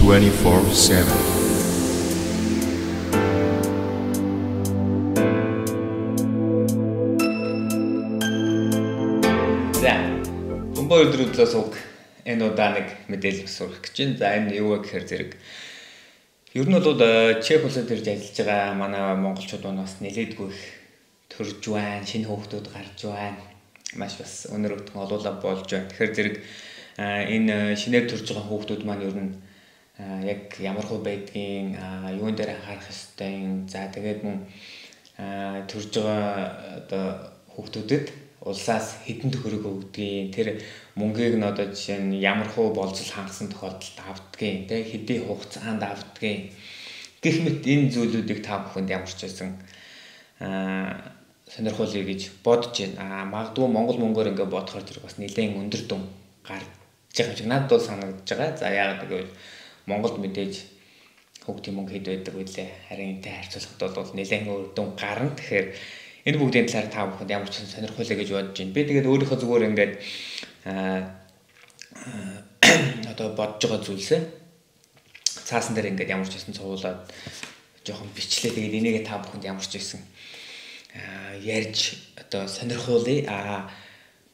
24/7. За бомбо өдрүүдлээс уг энэ удаа нэг мэдээлэл сурах гэж байна. За энэ юу вэ гэхээр зэрэг ер нь бол Чех улсад ирж ажиллаж байгаа манай монголчууд бас нэлээдгүй их төрж байна, шинэ хүүхдүүд гарч байна. Маш бас өнөр өтгөн олуулаа болж байна. Тэгэхээр зэрэг энэ шинээр төрж байгаа хүүхдүүд маань ер нь яг ямар хөө байдгийг юун дээр анхаарах ёстой. За тэгээд мөн төрж байгаа одоо хүүхдүүдэд улсаас хэдэн төгрөг өгдгийг, тэр мөнгийг нь одоо жишээ нь ямар хөө болцол хангасан тохиолдолд авдгийг, тэ хэдийн хугацаанд авдгийг гэх мэт энэ зүйлүүдийг та бүхэнд ямар ч байсан сонирхолтой гэж бодож байна. Магадгүй монгол мөнгөөр ингээд бодохоор зэрэг бас нэлээд өндөр дүн гарч байгаа юм шиг надад бол санагдаж байгаа. За яагаад гэвэл Монголд мэдээж хүүхдийн мөнгө хэд байдаг вүлээ. Харин энэтэй харьцуулахад бол нэлээд өөр дүн гарна. Тэгэхээр энэ бүгдийн талаар та бүхэнд ямар ч сонирхолтой гэж бодож байна. Би тэгээд өөрийнхөө зүгээр ингээд одоо бодож байгаа зүйлсээ цаасан дээр ингээд ямар ч байсан цуглаад жоохон бичлээ. Тэгээд энийг та бүхэнд ямар ч байсан ярьж одоо сонирхуулъя.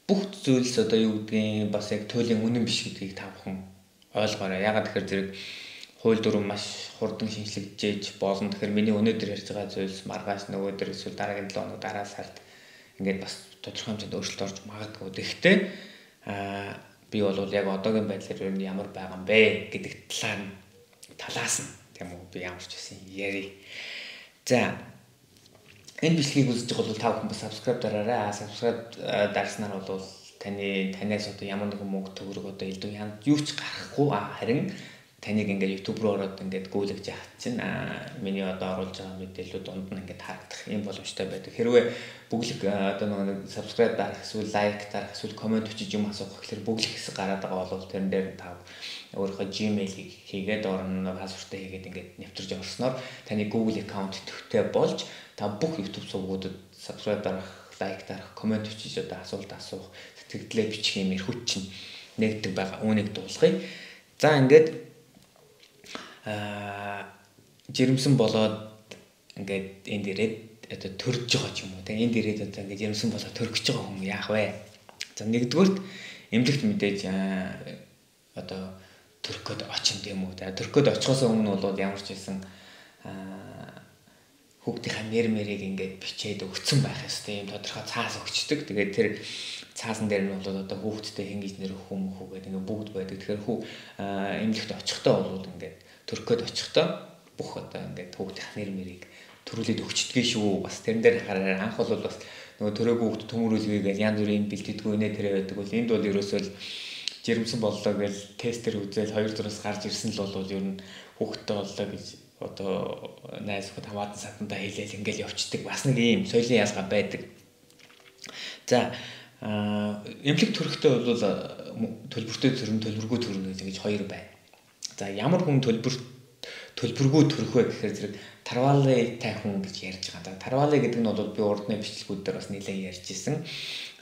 Бүх зүйлс одоо юу гэдгийг бас яг туйлын үнэн биш гэдгийг та бүхэн ойлгоорой. Ягаад гэхээр зэрэг хууль дүрм маш хурдан шинжлэгдэж болно. Тэгэхээр миний өнөөдөр ярьж байгаа зүйлс маргааш нөгөөдөр эсвэл дараагийн 7 хоног дараа сард ингээд бас тодорхой хэмжээнд өөрчлөлт орж магадгүй. Тэгэхдээ би бол яг одоогийн байдлаар ер нь ямар байгаа юм бэ гэдэг талаас нь тийм үү би ямар ч байсан ярий. За энэ бичлэгийг үзэж байгаа бол та бүхэн бас subscribe дараарай. Subscribe дарснаар бол танаас одоо ямар нэгэн мөнгө төгрөг одоо элдв юу ч гарахгүй харин таныг ингээд YouTube руу ороод ингээд гүйлгэж яах чинь миний одоо оруулж байгаа мэдээлэлүүд дунд нь ингээд харагдах юм боломжтой байдаг. Хэрвээ бүглэг одоо нэг subscribe дарах эсвэл like дарах эсвэл comment бичиж юм асуух гэхээр бүглэг хэсэг гараад байгаа бол тэрэн дээр та өөрийнхөө Gmail-ийг хийгээд орно пассвортаа хийгээд ингээд нэвтэрж орсноор таны Google аккаунт төвтэй болж та бүх YouTube сувгуудад subscribe дарах, like дарах, comment бичиж одоо асуулт асуух, сэтгэлдээ бичих юм эрхүүт чинь нэгдэг байгаа. Үүнийг дуулгая. За ингээд жирэмсэн болоод ингээд энд ирээд одоо төрж байгаа ч юм уу. Тэгээ энд ирээд одоо ингээд жирэмсэн болоод төргөж байгаа хүн яах вэ? За нэгдүгürt эмнэлэгт мэдээж одоо төрөх гээд очин тийм үү. Төрөх гээд очихоос өмнө бол ямар ч байсан хүүхдийнхаа нэр-мэрийг ингээд бичээд өгсөн байх ёстой. Ийм тодорхой цаас өгчдөг. Тэгээд тэр цаасан дээр нь бол одоо хүүхдтэй хин гэж нэр өгөх гэдэг ингээд бүгд байдаг. Тэгэхээр эмнэлэгт очихдоо бол ингээд төрөх гээд очихдоо бүх одоо ингээд хүүхдийн нэр-мэрийг төрүүлээд өгчдгийг шүү. Бас тэрэн дээр хараарай. Анх бол бас нөгөө төрөөгүй хүүхд төмөрүүлгээгээл янз бүрийн бэлтгэдэггүй нэ тэрэ байдаг бол энд бол ерөөсөө жирэмсэн боллоо гэж тестээр үзэл 2 зураас гарч ирсэн л бол ер нь хүүхдтэй боллоо гэж одоо найз хот хамаатан сатандаа хэлээл ингээл явцдаг. Бас нэг ийм соёлын ялгаа байдаг. За эмнэлэг төрөхтэй бол төлбөртэй төрөн төлбөргүй төрнө гэж хоёр байна. За ямар хүн төлбөргүй төрөх вэ гэхээр зэрэг тарвалытай хүн гэж ярьж байгаа. Тарвалы гэдэг нь бол би урдны бичлэгүүд дээр бас нэлээд ярьж исэн.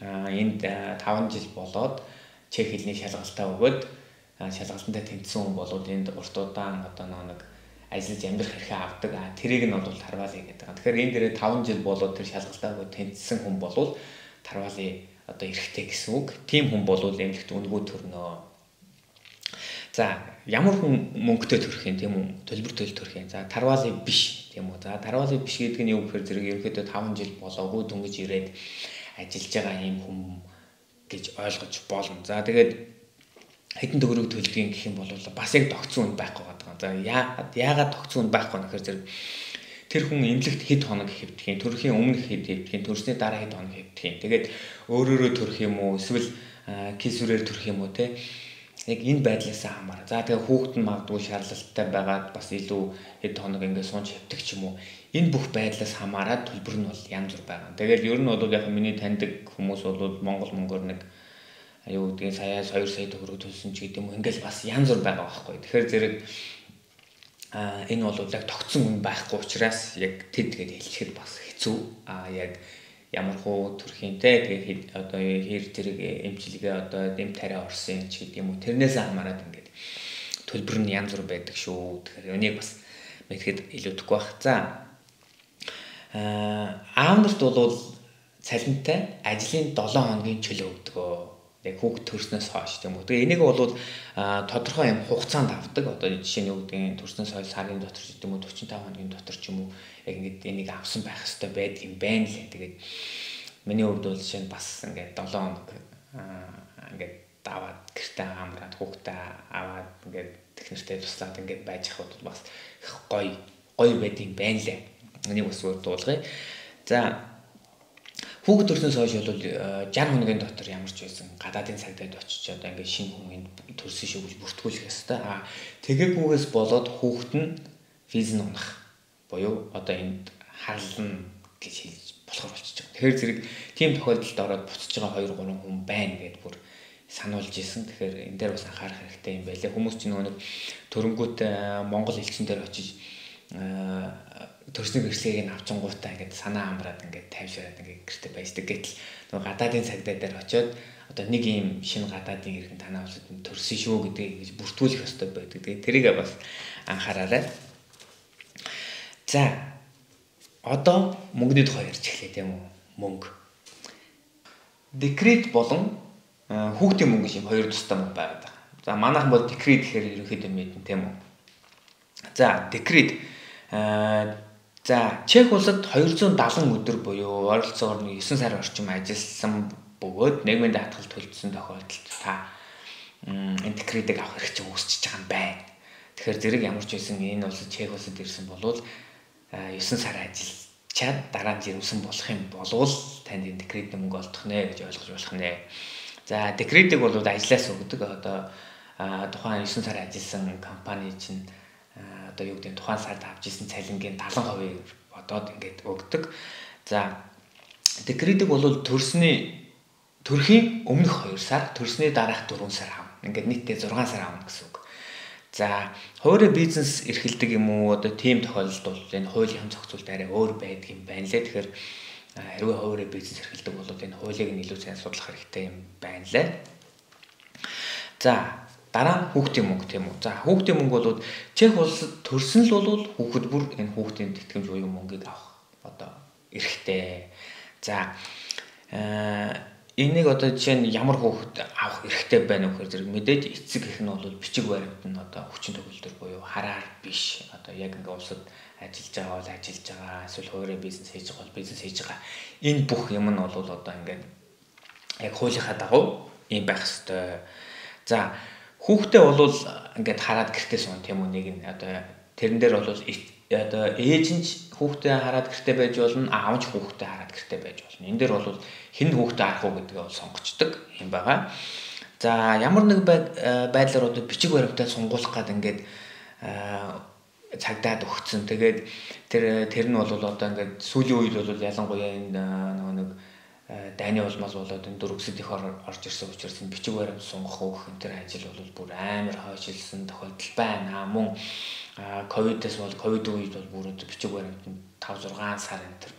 Энд 5 жил болоод чех хэлний шалгалтаа өгөөд шалгалтандаа тэнцсэн хүн бол энд урт удаан одоо нэг ажиллаж амьдрах хэрэг авдаг. Тэрийг нь бол тарвалы гэдэг. Тэгэхээр энэ дээрээ 5 жил болоод тэр шалгалтаа өгөөд тэнцсэн хүн бол тарвалы одоо эрэхтэй гэсэн үг. Тим хүн бол эмнэлэгт үнэгүй төрнө. За ямар хүн мөнгөтэй төрөх юм тийм үү? Төлбөр төлөлт төрөх юм. За тарвали биш тийм үү? За тарвали биш гэдэг нь юу гэхээр зэрэг ерөнхийдөө 5 жил болоогүй дөнгөж ирээд ажиллаж байгаа юм хүн гэж ойлгож болно. За тэгээд хэдэн төгрөг төлдгийг гэх юм бол бас яг тогтсон үн байхгүй байгаа. За яагаад тогтсон үн байхгүй вэ гэхээр зэрэг тэр хүн эмнэлэгт хэд хоног хэвдэх юм, төрөхийн өмнө хэд хэвдэх юм, төрсний дараа хэд хоног хэвдэх юм. Тэгээд өөрөөрөө төрөх юм уу, эсвэл кисүрээр төрөх юм уу те? Яг энэ байдлаас хамаараа. За тэгээ хүүхэд нь магадгүй шаардлагатай байгаад бас илүү хэд хоног ингээд сунж хэвдэх ч юм уу. Энэ бүх байдлаас хамаараад төлбөр нь бол янз бүр байгаа. Тэгээд ер нь бол яг миний таньдаг хүмүүс бол Монгол мөнгөөр нэг юу гэдгийг саяас 2 сая төгрөг төлсөн ч гэдэм үү. Ингээд бас янз бүр байгаа байхгүй. Тэгэхээр зэрэг энэ бол яг тогтсон үн байхгүй учраас яг тэд гээд хэлэхэд бас хэцүү. Яг ямар хуу төрхийнтэй тэгээд одоо хэр зэрэг эмчилгээ одоо дэм тариа орсон ч гэдэг юм уу тэрнээс хамаарат ингээд төлбөр нь янз бүр байдаг шүү. Тэгэхээр энийг бас мэдхэд илүүдэхгүй байх. За аав нарт бол цалинтай ажлын 7 хоногийн чөлөө өгдөг. Яг хүүхд төрснөөс хойш тийм үү. Тэгээ энийг бол тодорхой юм хугацаанд авдаг. Одоо жишээ нь юу гэдгийг төрснөөс хойш сарын дотор ч юм уу 45 хоногийн дотор ч юм уу яг ингэж энийг авсан байх хэрэгтэй байдаг юм байна лээ. Тэгээд миний хувьд бол жишээ нь бас ингээд 7 хоног ингээд даваад гэртээ хамраад хүүхдээ аваад ингээд техниктэй туслаад ингээд байж хавд бас гоё байд юм байна лээ. Энийг бас дуулгая. За хүүхэд төрснөөс хойш бол 60 хоногийн дотор ямар ч байсан гадаадын цагдаад очиж одоо ингээд шинэ хүн төрсөн шүү гэж бүртгүүлэх ёстой. Тэгээгүйгээс болоод хүүхэд нь виз нь унах буюу одоо энд харлна гэж хэлж болохоор болчихж байгаа. Тэгэхээр зэрэг тийм тохиолдолд ороод буцаж байгаа 2-3 хүн байна гэдээ бүр сануулж исэн. Тэгэхээр энэ дээр бас анхаарах хэрэгтэй юм байлээ. Хүмүүс ч нэг төрөнгүүт Монгол элчин дээр очиж төрсний гэрчлэгийг авчингуудаа ингээд санаа амраад ингээд тайвшираад ингээд гэртээ байждаг. Гэтэл нөгөө гадаадын цагдаа дээр очиод одоо нэг юм шинэ гадаадын иргэн танаа улсад төрсөн шүү гэдгийг ингэж бүртгүүлэх ёстой байдаг. Тэгээ тэрийг бас анхаараарай. За одоо мөнгөний тухай ярьж эхлэе тийм үү? Мөнгө. Декрет болон хүүхдийн мөнгө шиг хоёр тустай мөнгө байгаад байна. За манайхан бол декрет гэхээр ерөнхийдөө мэднэ тийм үү? За декрет за Чех улсад 270 өдөр буюу ойролцоогоор 9 сар орчим ажилласан бөгөөд нийгмийн даатгал төлөвлөсөн тохиолдолд та энэ декретийг авах хэрэг чинь үүсчихэж байгаа юм байна. Тэгэхээр зэрэг ямар ч байсан энэ улсад Чех улсад ирсэн болвол 9 сар ажиллачаад дараа нь жирэмсэн болох юм болвол танд энэ декретийн мөнгө олдох нэ гэж ойлгож болох нэ. За декретийг бол ажлаас өгдөг. Одоо тухайн 9 сар ажилласан компани чинь одоо юу гэдэг нь тухайн сард авч исэн цалингийн 70% бодоод ингээд өгдөг. За декретийг бол төрхийн өмнөх 2 сар, төрсний дараах 4 сар авна. Ингээд нийтдээ 6 сар авна гэсэн үг. За хувийн бизнес эрхэлдэг юм уу? Одоо тийм тохиолдолд бол энэ хуулийн зохицуулт арай өөр байдаг юм байна лээ. Тэгэхээр хэрвээ хувийн бизнес эрхэлдэг бол энэ хуулийг нь илүү сайн судлах хэрэгтэй юм байна лээ. За дараа нь хүүхдийн мөнгө тийм үү. За хүүхдийн мөнгө бол Чех улсад төрсөн л бол хүүхэд бүр энэ хүүхдийн тэтгэмж буюу мөнгийг авах одоо эрхтэй. За энийг одоо жишээ нь ямар хүүхэд авах эрхтэй байна вэ гэхээр зэрэг мэдээж эцэг их нь бол бичиг баримт нь одоо хүчин төгөлдөр буюу хараар биш. Одоо яг ингээ улсад ажиллаж байгаа бол ажиллаж байгаа, эсвэл хувийн бизнес хийж байгаа бол бизнес хийж байгаа. Энэ бүх юм нь бол одоо ингээд яг хуулийнхаа дагуу юм байх ёстой. За хүүхдээ бол ингээд хараад гэртээ суун тийм үү нэг нь одоо тэрэн дээр бол одоо ээж нь хүүхдээ хараад гэртээ байж болно, аав нь хүүхдээ хараад гэртээ байж болно. Энэ дээр бол хэн хүүхдээ харах уу гэдгээ бол сонгочдөг юм байгаа. За ямар нэг байдлаар одоо бичиг баримтаа сунгуулах гээд ингээд цагдаад өгцөн. Тэгээд тэр нь бол одоо ингээд сүүлийн үед бол ялангуяа энэ нэг дайны улмаас болоод энэ дөрвөсөд их орж ирсэн учраас энэ бичиг баримт сунгах өгөх энэ төр ажил бол бүр амар хойшилсан тохиолдол байна. Мөн ковидээс бол ковид үед бол бүр бичиг баримт 5-6 сар энэ төр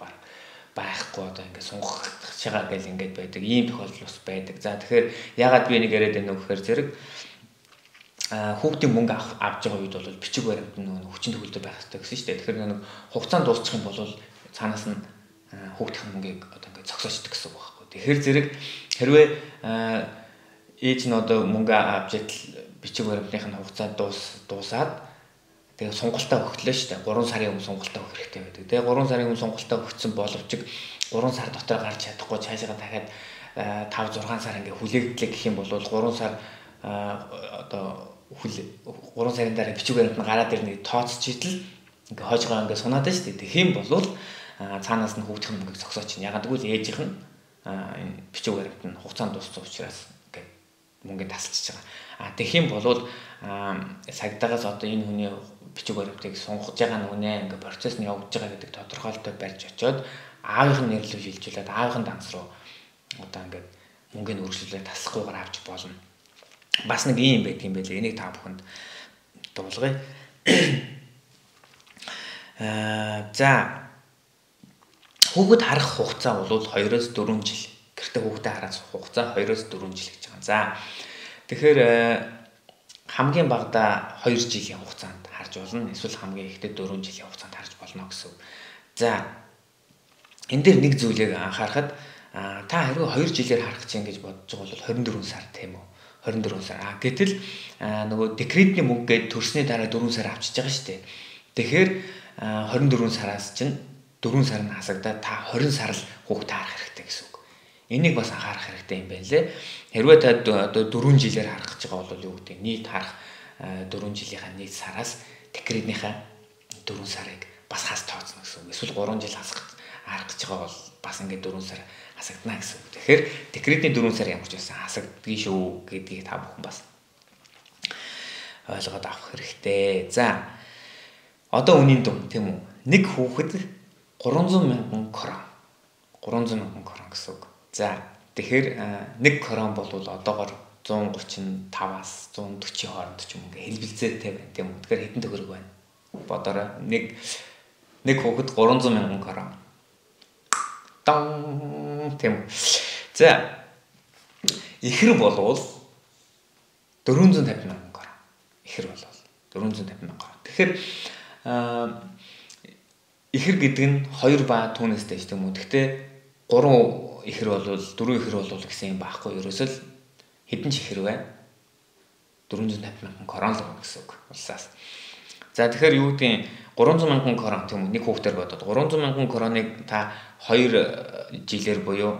байхгүй одоо ингээд сунгах чагаа гэл ингээд байдаг. Ийм тохиолдол бас байдаг. За тэгэхээр ягаад би энийг яриад байна вэ гэхээр зэрэг хүүхдийн мөнгө авч байгаа үед бол бичиг баримт нь хүчин төгөлдөр байх хэрэгтэй гэсэн шүү дээ. Тэгэхээр нэг хугацаанд дуусчих юм бол цаанаас нь хүүхдийн мөнгийг одоо ингээд зогсоочдөг гэсэн үг байхгүй. Тэгэхээр зэрэг хэрвээ ээж нь одоо мөнгө авч идэл бичиг баримтных нь хугацаа дуусаад тэгээ сонголтоо өгтлөө шүү дээ. 3 сарын өмнө сонголтоо өгөх хэрэгтэй байдаг. Тэгээ 3 сарын өмнө сонголтоо өгсөн боловч 3 сар дотор гарч чадахгүй цаашаа дахиад 5-6 сар ингээ хүлээгдлээ гэх юм бол 3 сар одоо 3 сарын дараа бичиг баримт нь гараад ирнэ тооцч идэл ингээ хойжгоо ингээ сунаад байна шүү дээ. Тэгэх юм бол цаанаас нь хүүхдийн мөнгийг зогсооч. Ягаад гэвэл ээжийнх нь энэ бичиг баримт нь хугацаанд дууссан учраас ингээ мөнгөнд тасалчж байгаа. Тэгэх юм бол сагдагаас одоо энэ хүний бичиг баримтыг сунгаж байгаа нүнэ ингээ процесс нь явагдаж байгаа гэдэг тодорхойлолтоо барьж очиод аавынх нь нэрлэл шилжүүлээд аавынх нь данс руу одоо ингээ мөнгөний үргэлжлүүлээд таслахгүйгээр авч болно. Бас нэг юм байдаг юм байлээ. Энийг та бүхэнд дуулгая. За хүүхэд харах хугацаа бол 2-4 жил. Гэртээ хүүхдээ хараад хугацаа 2-4 жил гэж байгаа. За тэгэхээр хамгийн багадаа 2 жилийн хугацаанд харж болно. Эсвэл хамгийн ихдээ 4 жилийн хугацаанд харж болно гэсэн үг. За энэ дээр нэг зүйлийг анхаарахад та хэрвээ 2 жилээр харах чинь гэж бодож байгаа бол 24 сар тийм үү? 24 сар. Гэтэл нөгөө декретний мөнгө гээд төрсний дараа 4 сар авчиж байгаа шүү дээ. Тэгэхээр 24 сараас чинь 4 сар нь хасагдаад та 20 сар л хүүхдээ харах хэрэгтэй гэсэн үг. Энийг бас анхаарах хэрэгтэй юм байна лээ. Хэрвээ та одоо 4 жилээр харах гэж байгаа бол юу гэдэг нийт харах 4 жилийнхаа нийт сараас декретнийхаа 4 сарыг бас хас тооцно гэсэн үг. Эсвэл 3 жил харах гэж байгаа бол бас ингээд 4 сар хасагдана гэсэн үг. Тэгэхээр декретний 4 сар ямар ч байсан хасагддгийг шүү гэдгийг та бүхэн бас ойлгоод авах хэрэгтэй. За одоо үнийн дүн тийм үү? Нэг хүүхэд 300,000 крон. 300,000 крон гэсэн үг. За тэгэхээр нэг крон бол одоогоор 135-аас 140 хооронд ч юм ингээ хэлбэлзээтэй байна тийм үү? Тэгэхээр хэдэн төгрөг байна? Бодорой. Нэг хүүхэд 300,000 крон. Дон тийм. За ихэр болвол 450,000 крон. Ихэр болвол 450,000 крон. Тэгэхээр ихэр гэдэг нь 2 ба түүнээс дэш тийм үү. Гэхдээ 3 ихэр болвол 4 ихэр болвол гэсэн юм байхгүй. Ерөөсөө л хэдэн ч ихэр байна? 450,000 крон л байна гэсэн үг. Улсаас. За тэгэхээр юу гэдэг 300,000 крон тийм үү? Нэг хүүхдээр бодоод 300,000 кроныг та 2 жилээр буюу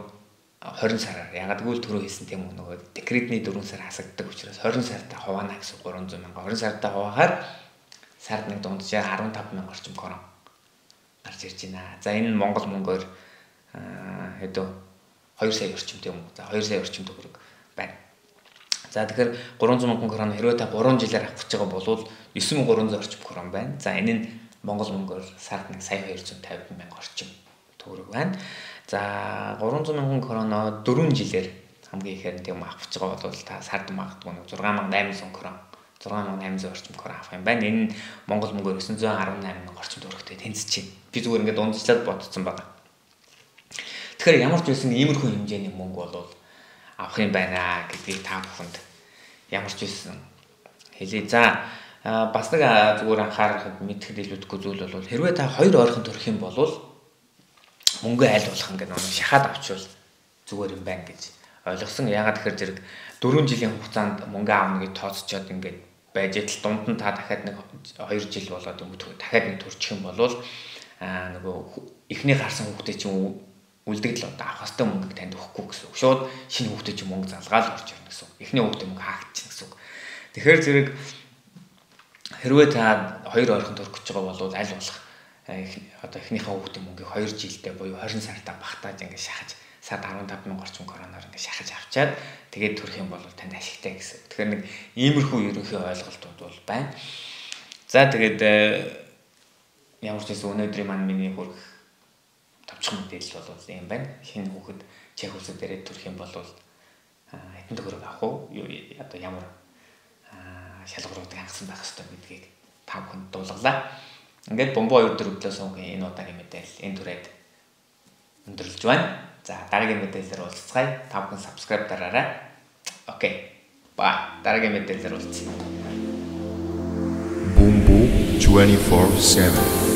20 сараар ягаад гэвэл түрүү хэлсэн тийм үү нөгөө декретний 4 сар хасагддаг учраас 20 сартаа хуваана гэсэн 300,000. 20 сартаа хуваахаар сард нэг дунджаар 15,000 орчим крон гарч ирж байна. За энэ нь Монгол мөнгөөр хэдөө 2 сая орчим тийм үү? За 2 сая орчим төгрөг байна. За тэгэхээр 300,000 крон хэрвээ та 3 жилээр авах гэж байгаа бол 9,300 орчим крон байна. За энэ нь Монгол мөнгөөр сард 1,250,000 орчим төгрөг байна. За 300,000 кроноо 4 жилээр хамгийн ихээр тийм авах гэж байгаа бол та сард магадгүй 6,800 крон 6,800 орчим крон авах юм байна. Энэ нь Монгол мөнгөөр 918,000 орчим төгрөгтэй тэнцэж байна. Би зүгээр ингээд дундчлаад бодсон байгаа. Тэгэхээр ямар ч байсан иймэрхүү хэмжээний мөнгө бол авах юм байна гэдгийг та бүхэнд ямар ч байсан хэлье. За бас нэг зүгээр анхаарахад мэдхэд илүүдэхгүй зүйл бол хэрвээ та 2 ойрхон төрөх юм бол мөнгө айл болох ингээд нэг шахаад авчвал зүгээр юм байна гэж ойлгосон. Ягаад гэхээр зэрэг 4 жилийн хугацаанд мөнгө аавна гэж тооцчоод ингээд байж идэл дунд нь та дахиад нэг 2 жил болоод дахиад нэг төрчих юм бол нөгөө эхний гарсан хүүхдээ чинь үлдэгдэл одоо авах хэвээр мөнгө танд өгөхгүй гэсэн үг. Шууд шинэ хүүхдээ чинь мөнгө залгаал орж ирнэ гэсэн үг. Эхний хүүхдээ мөнгө хаагдчихна гэсэн үг. Тэгэхээр зэрэг хэрвээ та 2 ойрхон төрөх гэж байгаа бол аль болох одоо эхнийхээ хүүхдийн мөнгийг 2 жилдээ буюу 20 сартаа багтааж ингээд шахаж сард 15,000 орчим короноор ингээд шахаж авчаад тэгээд төрөх юм бол танд ашигтай гэсэн. Тэгэхээр нэг иймэрхүү ерөнхий ойлголтууд бол байна. За тэгээд ямар ч байсан өнөөдрийн маань миний хүрэх товчхон мэдээлэл бол юм байна. Шинэ хүүхэд чех улсад ирээд төрөх юм бол хэдэн төгрөг авах уу? Одоо ямар шалгууруудыг хангасан байх ёстой гэдгийг та бүхэнд дуулгалаа. Ингээд бомбо 2-4 өглөө суугийн энэ удаагийн мэдээлэл энэ түрээд өндөрлөж байна. За дараагийн мэдээлэлээр уулзцгаая. Та бүхэн subscribe дараарай. Окей. Бай. Дараагийн мэдээлэлээр уулзъя. Boom Boom 24/7